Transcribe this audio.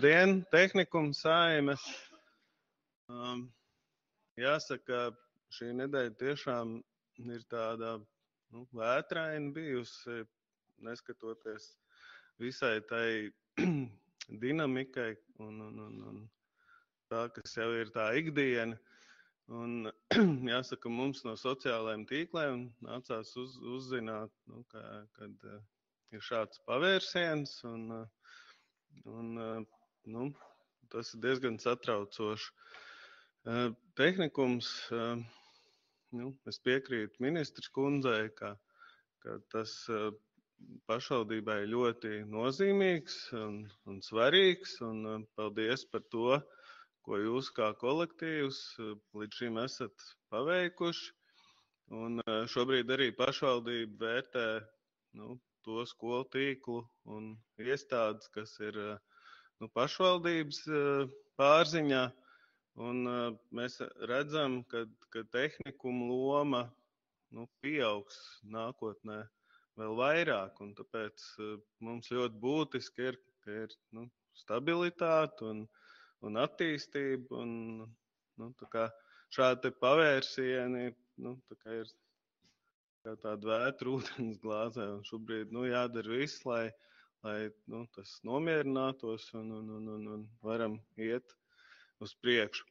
Labdien, tehnikuma saime. Jāsaka, šī nedēļa tiešām ir tāda vētraina bijusi, neskatoties visai tai dinamikai un tā, kas jau ir tā ikdiena. Un jāsaka, mums no sociālajiem tīkliem nācās uzzināt, kad ir šāds pavērsiens, un tas ir diezgan satraucoši. Tehnikums, es piekrītu ministrs kundzei, ka tas pašvaldībai ļoti nozīmīgs un svarīgs, un paldies par to, ko jūs kā kolektīvs līdz šim esat paveikuši. Un šobrīd arī pašvaldība vērtē to skolu tīklu un iestādes, kas ir pašvaldības pārziņā. Un mēs redzam, ka tehnikuma loma pieaugs nākotnē vēl vairāk. Un tāpēc mums ļoti būtiski ir, ka ir stabilitāte un attīstība, un šādi pavērsieni ir kā tāda vētra ūdens glāzē, un šobrīd jādara viss, lai tas nomierinātos un varam iet uz priekšu.